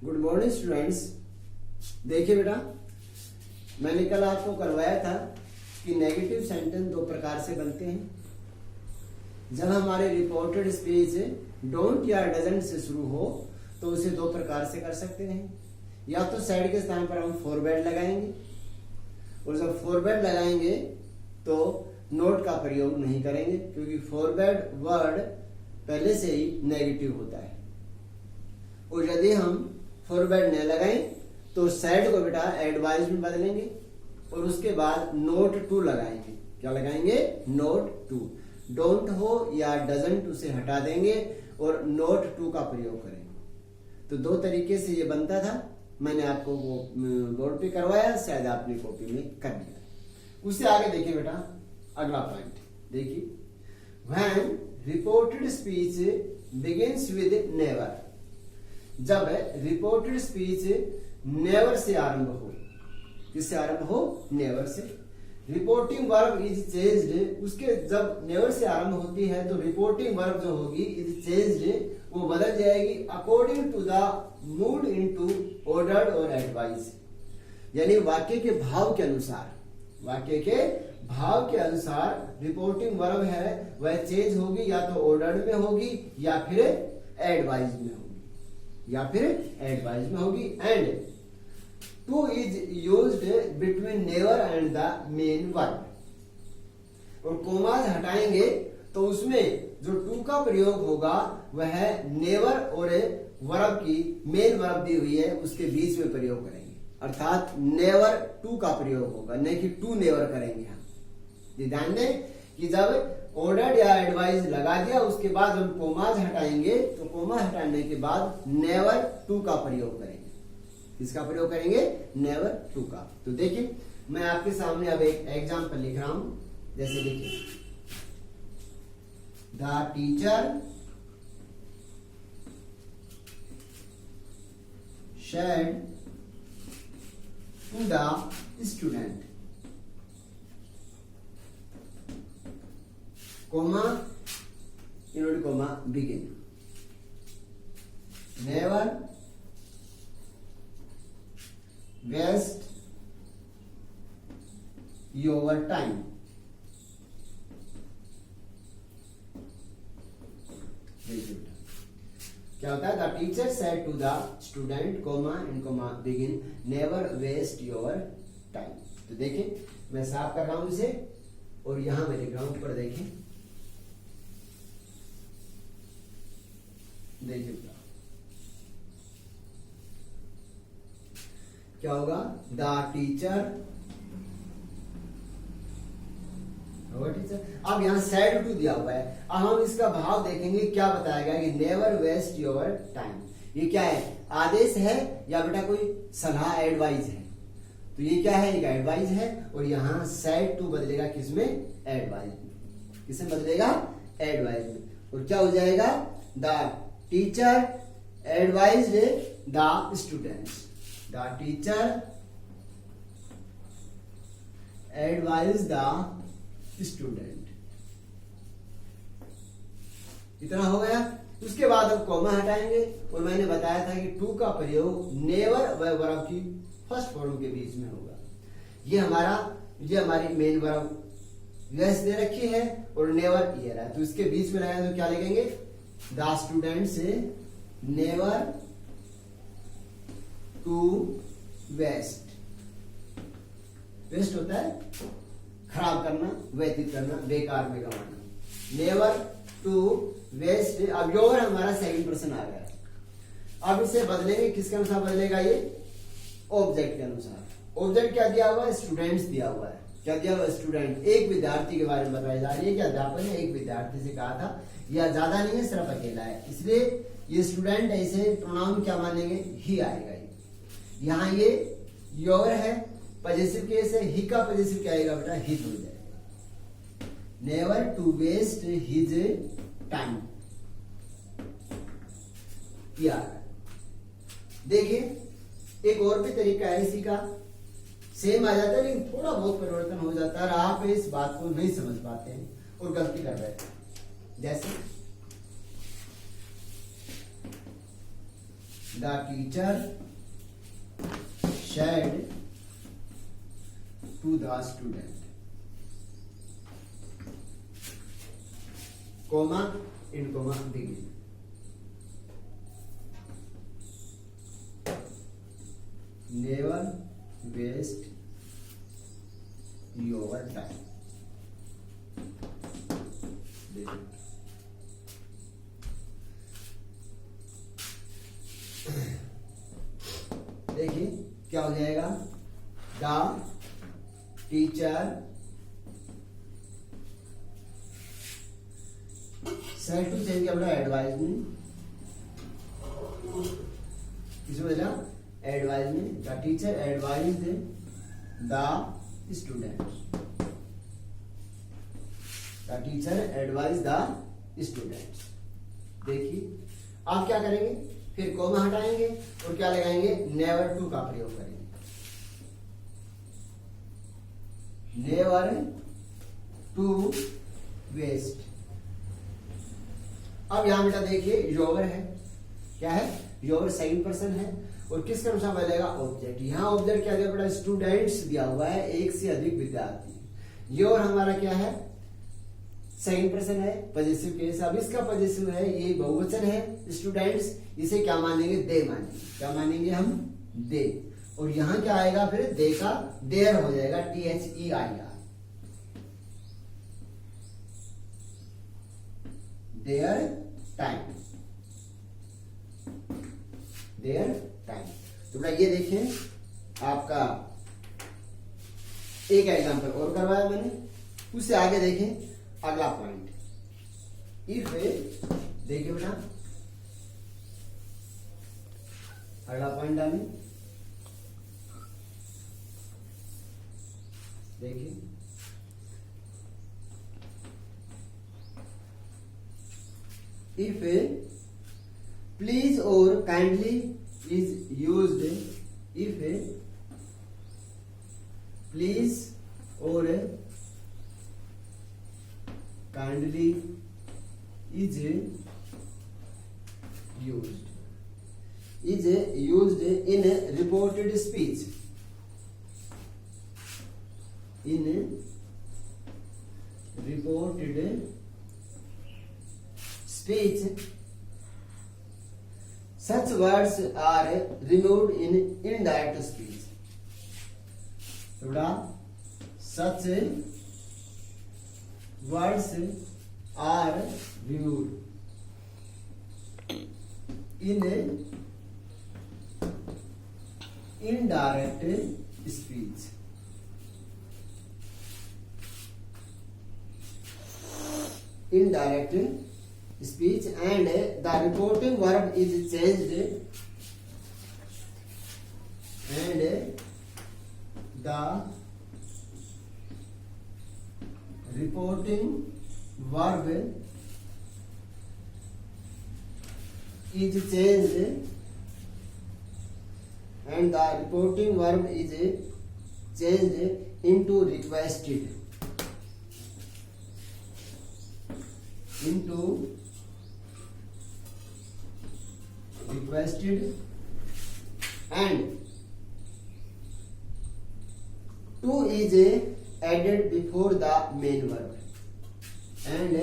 Good morning students. देखिए बेटा, मैंने कल आपको करवाया था कि नेगेटिव सेंटेंस दो प्रकार से बनते हैं। जब हमारे रिपोर्टेड स्पीच डोंट या डजंट से शुरू हो तो उसे दो प्रकार से कर सकते हैं। या तो साइड के स्थान पर हम फॉरवर्ड लगाएंगे, और जब फॉरवर्ड लगाएंगे तो नोट का प्रयोग नहीं करेंगे, क्योंकि फॉरवर्ड वर्ड पहले से ही नेगेटिव होता है। और यदि हम फॉरवर्ड न लगाएं तो साइड को बेटा एडवाइज में बदलेंगे और उसके बाद नोट टू लगाएंगे। क्या लगाएंगे? Note to. डोंट हो या डजंट उसे हटा देंगे और नोट टू का प्रयोग करेंगे। तो दो तरीके से ये बनता था। मैंने आपको वो बोर्ड पे करवाया, शायद आपने कॉपी में कर दिया। उससे आगे देखिए बेटा, अगला पॉइंट देखिए, when reported speech begins with never. जब रिपोर्टेड स्पीच नेवर से आरंभ हो, किससे आरंभ हो? Never say. Reporting verb is changed, उसके जब नेवर से आरंभ होती है तो रिपोर्टिंग वर्ब जो होगी इज चेंज्ड, वो बदल जाएगी according to the mood into ordered और एडवाइस। यानी वाक्य के भाव के अनुसार, वाक्य के भाव के अनुसार रिपोर्टिंग वर्ब है वह चेंज होगी, या तो ऑर्डर्ड में होगी या फिर एडवाइज में होगी, या फिर एडवाइज में होगी। And two is used between never and the main verb. और कोमाज हटाएंगे तो उसमें जो टू का प्रयोग होगा वह नेवर और वर्ब की मेन वर्ब दी हुई है उसके बीच में प्रयोग करेंगे। अर्थात नेवर टू का प्रयोग होगा, नहीं कि टू नेवर करेंगे हम। ध्यान दें कि जब ऑर्डर्ड या एडवाइज लगा दिया उसके बाद हम कोमाज हटाएंगे तो कोमा हटाने के बाद नेवर टू का प्रयोग करेंगे। किसका प्रयोग करेंगे? नेवर टू का। तो देखिए, मैं आपके सामने अब एक एग्जाम्पल लिख रहा हूं। जैसे देखिए, the teacher said to the student, comma, inverted comma, begin. Never waste your time. क्या होता है? The teacher said to the student, comma and comma begin, never waste your time. तो देखिए, मैं साफ कर रहा हूं इसे और यहां मैं लिख रहा हूं ऊपर। देखें, देखिए क्या होगा? द टीचर, अब यहां सेड टू दिया हुआ है। अब हम इसका भाव देखेंगे, क्या बताएगा कि नेवर वेस्ट योर टाइम। ये क्या है? आदेश है या बेटा कोई सलाह, एडवाइज है? तो ये क्या है? एक एडवाइज है। और यहां सेड टू बदलेगा किसमें? एडवाइज में। किसमें बदलेगा? एडवाइज में। और क्या हो जाएगा? The teacher advised the students. The teacher advise the student. इतना हो गया। उसके बाद हम कॉमा हटाएंगे और मैंने बताया था कि टू का प्रयोग नेवर व वर्ब की फर्स्ट फॉर्म के बीच में होगा। ये हमारी मेन वर्ब यस दे रखी है और नेवर ईयर है, तो इसके बीच में लगाएंगे तो क्या लिखेंगे? द स्टूडेंट से नेवर टू वेस्ट। वेस्ट होता है खराब करना, व्यतीत करना, बेकार में गंवाना। Never to waste. अब योर हमारा सेकंड पर्सन आ गया। अब इसे बदलेंगे, किसके अनुसार बदलेगा? ये ऑब्जेक्ट के अनुसार। ऑब्जेक्ट क्या दिया हुआ है? स्टूडेंट्स दिया हुआ है। क्या दिया हुआ? स्टूडेंट। एक विद्यार्थी के बारे में बताया जा रही है कि अध्यापक ने एक विद्यार्थी से कहा था, यह ज्यादा नहीं है, सिर्फ अकेला है, इसलिए ये स्टूडेंट है, इसे प्रोनाउन क्या मानेंगे? ही आएगा। यहां ये योर है, पॉजिटिव केस है, ही का पॉजिटिव क्या आएगा बेटा? हिज हो जाएगा। Never to waste his time. देखिए, एक और भी तरीका है इसी का, सेम आ जाता है लेकिन थोड़ा बहुत परिवर्तन हो जाता है और आप इस बात को नहीं समझ पाते हैं और गलती कर बैठते हैं। जैसे the teacher said to the student, comma in comma begin. Never waste your time. देखिए क्या हो जाएगा, the teacher said to change क्या बोला, एडवाइज में, किसको बोला, एडवाइज में, the teacher advise the student, the teacher advise the student. देखिए आप क्या करेंगे, फिर कोमा हटाएंगे और क्या लगाएंगे, नेवर टू का प्रयोग करेंगे, नेवर टू वेस्ट। अब यहां बेटा देखिए योवर है, क्या है, योवर सेकंड पर्सन है और किसके अनुसार बदलेगा, ऑब्जेक्ट। यहां ऑब्जेक्ट क्या दिया बेटा, स्टूडेंट्स दिया हुआ है, एक से अधिक विद्यार्थी। योर हमारा क्या है, सेकंड पर्सन है, पॉजिटिव केस। अब इसका पॉजिटिव है, ये बहुवचन है स्टूडेंट्स, इसे क्या मानेंगे, दे मानेंगे। क्या मानेंगे हम, दे। और यहां क्या आएगा फिर, दे का देयर हो जाएगा, THEIR, their time, their time. तो बेटा ये देखें आपका एक एग्जांपल और करवाया मैंने, उससे आगे देखें अगला पॉइंट। इफ देखिए बेटा अगला पॉइंट डालें, देखिए इफ प्लीज और kindly is used, if please और kindly is used in reported speech, in reported speech, such words are removed in indirect speech. such words are removed in indirect speech. Indirect speech, and the reporting verb is changed, and the reporting verb is changed, and the reporting verb is changed into requested, into requested, and to is added before the main verb, and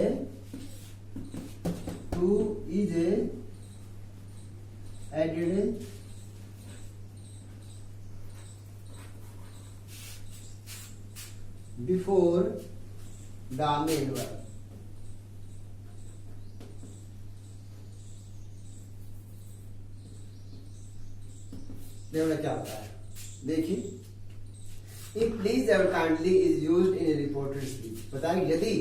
to is added before the main verb. देखो क्या होता है, देखिए If please or kindly is used in a reported speech, बताएं यदि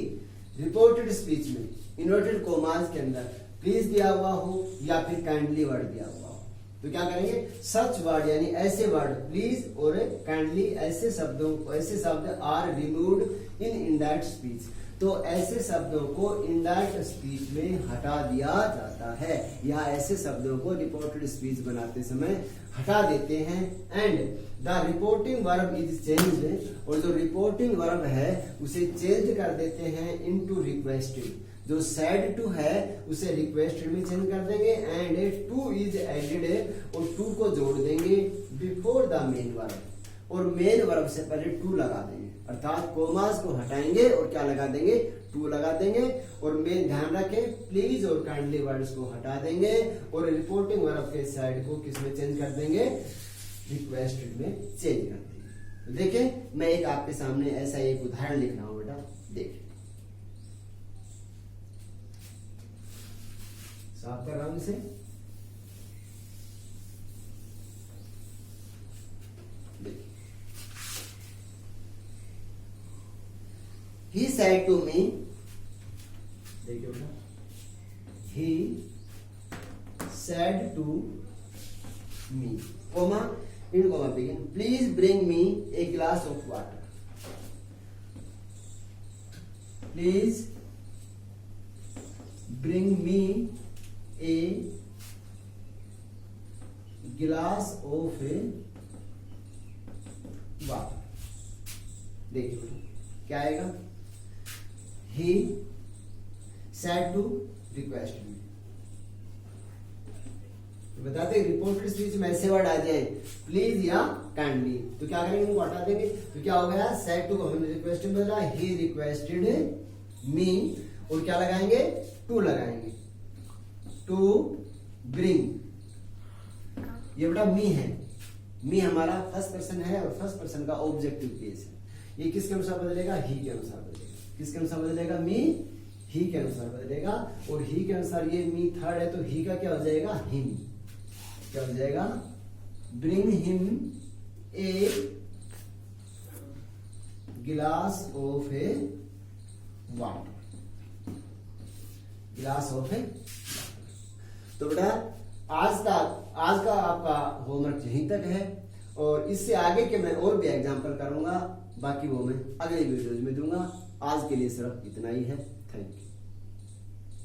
reported speech में inverted commas के अंदर प्लीज दिया हुआ हो या फिर काइंडली वर्ड दिया हुआ हो, तो क्या करेंगे, सच वर्ड यानी ऐसे वर्ड प्लीज और काइंडली ऐसे शब्द are removed in indirect speech, तो ऐसे शब्दों को इनडायरेक्ट स्पीच में हटा दिया जाता है, या ऐसे शब्दों को रिपोर्टेड स्पीच बनाते समय हटा देते हैं। And the reporting verb is changed, और जो रिपोर्टिंग वर्ब है उसे चेंज कर देते हैं इनटू रिक्वेस्टेड। जो सैड टू है उसे रिक्वेस्टेड में चेंज कर देंगे एंड टू इज एडेड और टू को जोड़ देंगे बिफोर द मेन वर्ब और मेन वर्ब से पहले टू लगा देंगे, अर्थात कोमास को हटाएंगे और क्या लगा देंगे, टू लगा देंगे। और मेन ध्यान रखें प्लीज और काइंडली वर्ड्स को हटा देंगे और रिपोर्टिंग वर्ब के साइड को किसमें चेंज कर देंगे, रिक्वेस्टेड में चेंज कर देंगे। तो देखें मैं एक आपके सामने ऐसा एक उदाहरण लिख रहा हूं बेटा, देखिए साफ कर रहा हूं इसे। He said to me, देखिए बेटा, he said to me, comma, in comma begin, please bring me a glass of water. Please bring me a glass of water. देखिए क्या आएगा, he said to request me। बताते reported speech में ऐसे word आ जाए please या kindly, तो क्या करेंगे, उनको हटा देंगे। तो क्या हो गया, सेड टू को हमने रिक्वेस्ट में बदला, ही रिक्वेस्टेड मी और क्या लगाएंगे, टू लगाएंगे, टू ब्रिंग। ये बेटा मी है, मी हमारा फर्स्ट पर्सन है और फर्स्ट पर्सन का ऑब्जेक्टिव केस है। ये किसके अनुसार बदलेगा, ही के अनुसार बदलेगा। किसके अनुसार बदलेगा, मी, ही के अनुसार बदलेगा। और ही के अनुसार ये मी थर्ड है तो ही का क्या हो जाएगा, हिम। क्या हो जाएगा, ब्रिंग हिम ए गिलास ऑफ ए वाटर, गिलास ऑफ ए। तो बेटा आज का आपका होमवर्क यहीं तक है और इससे आगे के मैं और भी एग्जाम्पल करूंगा, बाकी वो मैं अगले वीडियोज में दूंगा। आज के लिए सिर्फ इतना ही है। Thank you.